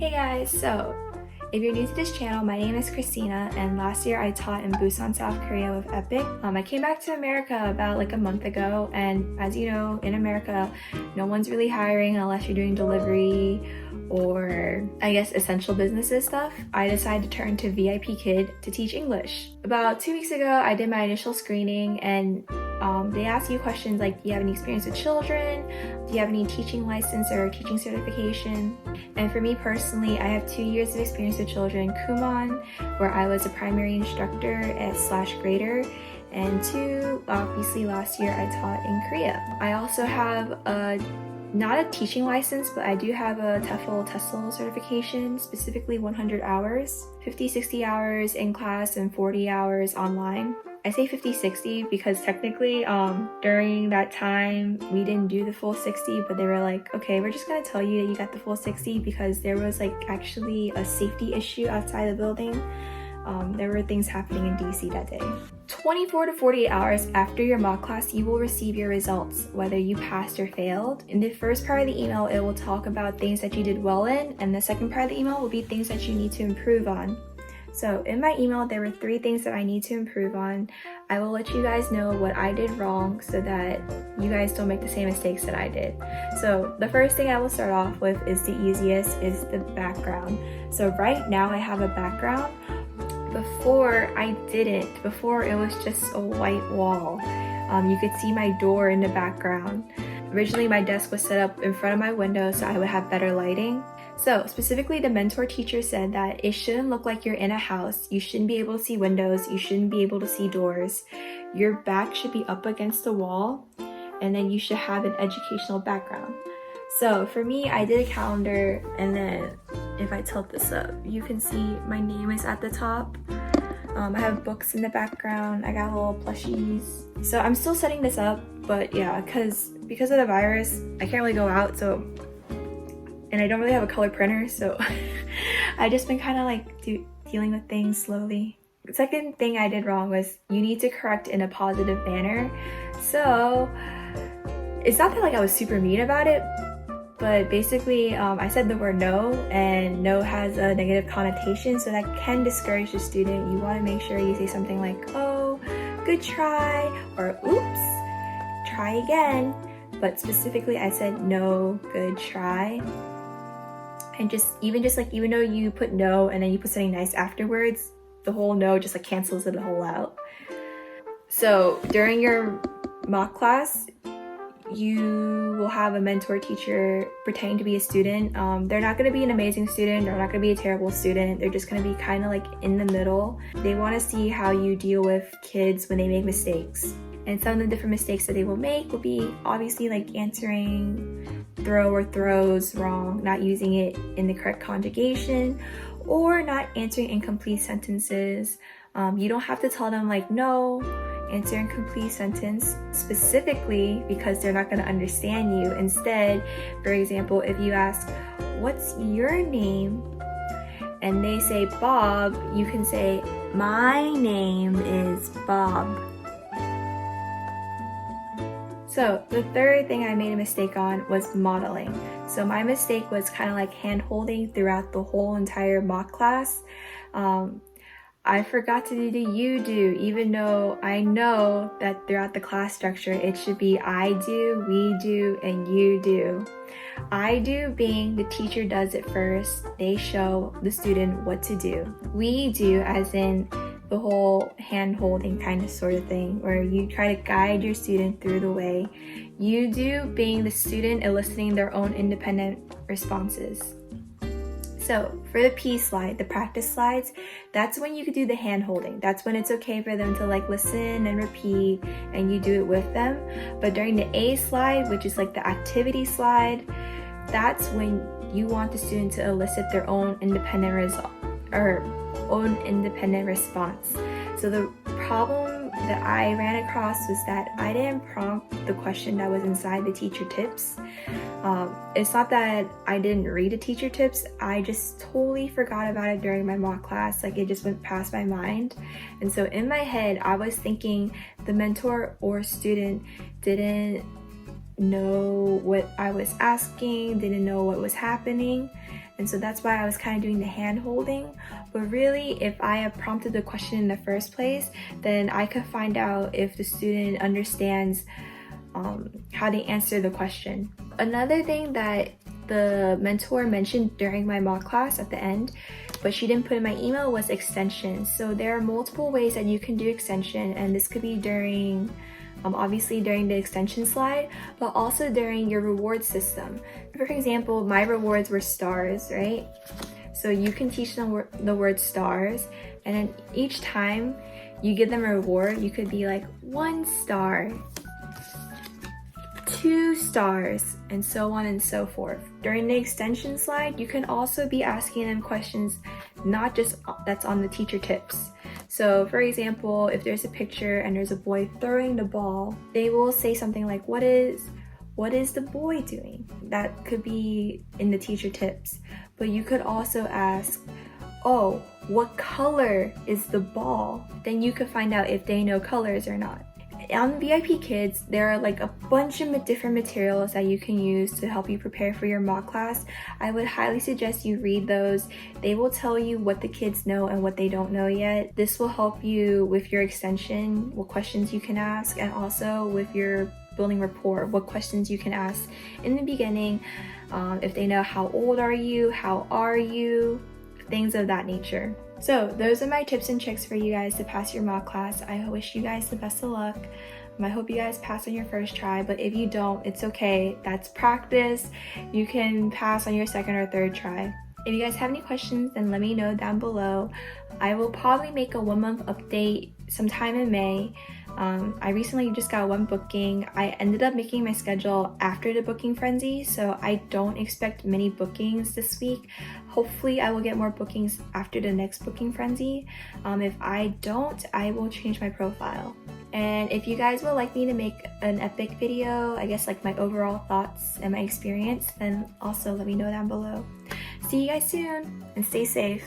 Hey guys, so if you're new to this channel, my name is Kristina, and last year I taught in Busan, South Korea with VIPKID. I came back to America about like a month ago, and as you know, in America, no one's really hiring unless you're doing delivery or I guess essential businesses stuff. I decided to turn to VIPKID to teach English. About 2 weeks ago, I did my initial screening, and they ask you questions like, do you have any experience with children? Do you have any teaching license or teaching certification? And for me personally, I have 2 years of experience with children, Kumon, where I was a primary instructor / grader, and 2, obviously last year I taught in Korea. I also have not a teaching license, but I do have a TESOL certification, specifically 100 hours, 50-60 hours in class and 40 hours online. I say 50-60 because technically during that time we didn't do the full 60, but they were like, okay, we're just gonna tell you that you got the full 60 because there was like actually a safety issue outside the building. There were things happening in DC that day. 24 to 48 hours after your mock class, you will receive your results, whether you passed or failed. In the first part of the email, it will talk about things that you did well in, and the second part of the email will be things that you need to improve on. So in my email, there were 3 things that I need to improve on. I will let you guys know what I did wrong so that you guys don't make the same mistakes that I did. So the first thing I will start off with is the easiest, is the background. So right now I have a background. Before I didn't. Before it was just a white wall. You could see my door in the background. Originally my desk was set up in front of my window so I would have better lighting. So specifically the mentor teacher said that it shouldn't look like you're in a house. You shouldn't be able to see windows. You shouldn't be able to see doors. Your back should be up against the wall, and then you should have an educational background. So for me, I did a calendar, and then if I tilt this up, you can see my name is at the top. I have books in the background. I got little plushies. So I'm still setting this up, but yeah, because of the virus, I can't really go out, and I don't really have a color printer, so I just been kind of like dealing with things slowly. The second thing I did wrong was you need to correct in a positive manner. So it's not that like I was super mean about it, but basically I said the word no, and no has a negative connotation, so that can discourage the student. You want to make sure you say something like, oh, good try, or oops, try again. But specifically I said no, good try. And even though you put no and then you put something nice afterwards, the whole no just like cancels it whole out. So during your mock class, you will have a mentor teacher pretending to be a student. They're not going to be an amazing student. They're not going to be a terrible student. They're just going to be kind of like in the middle. They want to see how you deal with kids when they make mistakes. And some of the different mistakes that they will make will be obviously like answering throw or throws wrong, not using it in the correct conjugation, or not answering incomplete sentences. You don't have to tell them like, no, answer incomplete sentence specifically because they're not going to understand you. Instead, for example, if you ask, what's your name? And they say Bob, you can say, my name is Bob. So the third thing I made a mistake on was modeling. So my mistake was kind of like hand holding throughout the whole entire mock class. I forgot to do the you do, even though I know that throughout the class structure it should be I do, we do, and you do. I do being the teacher does it first. They show the student what to do. We do as in the whole hand-holding kind of sort of thing, where you try to guide your student through the way. You do being the student eliciting their own independent responses. So for the P slide, the practice slides, that's when you could do the hand-holding. That's when it's okay for them to like listen and repeat, and you do it with them. But during the A slide, which is like the activity slide, that's when you want the student to elicit their own independent result or own independent response. So the problem that I ran across was that I didn't prompt the question that was inside the teacher tips. It's not that I didn't read the teacher tips, I just totally forgot about it during my mock class. Like it just went past my mind. And so in my head, I was thinking the mentor or student didn't know what I was asking, didn't know what was happening. and so that's why I was kind of doing the hand holding. But really, if I have prompted the question in the first place, then I could find out if the student understands how to answer the question. Another thing that the mentor mentioned during my mock class at the end, but she didn't put in my email, was extension. So there are multiple ways that you can do extension, and this could be during obviously during the extension slide, but also during your reward system. For example, my rewards were stars, right? So you can teach them the word stars, and then each time you give them a reward, you could be like 1 star, 2 stars, and so on and so forth. During the extension slide, you can also be asking them questions not just that's on the teacher tips. So for example, if there's a picture and there's a boy throwing the ball, they will say something like, what is the boy doing? That could be in the teacher tips. But you could also ask, oh, what color is the ball? Then you could find out if they know colors or not. On VIP Kids, there are like a bunch of different materials that you can use to help you prepare for your mock class. I would highly suggest you read those. They will tell you what the kids know and what they don't know yet. This will help you with your extension, what questions you can ask, and also with your building rapport, what questions you can ask in the beginning. If they know how old are you, how are you, things of that nature. So those are my tips and tricks for you guys to pass your mock class. I wish you guys the best of luck. I hope you guys pass on your first try, but if you don't, it's okay. That's practice. You can pass on your second or third try. If you guys have any questions, then let me know down below. I will probably make a 1-month update sometime in May. I recently just got 1 booking. I ended up making my schedule after the booking frenzy, so I don't expect many bookings this week. Hopefully I will get more bookings after the next booking frenzy. If I don't, I will change my profile. And if you guys would like me to make an epic video, I guess like my overall thoughts and my experience, then also let me know down below. See you guys soon, and stay safe.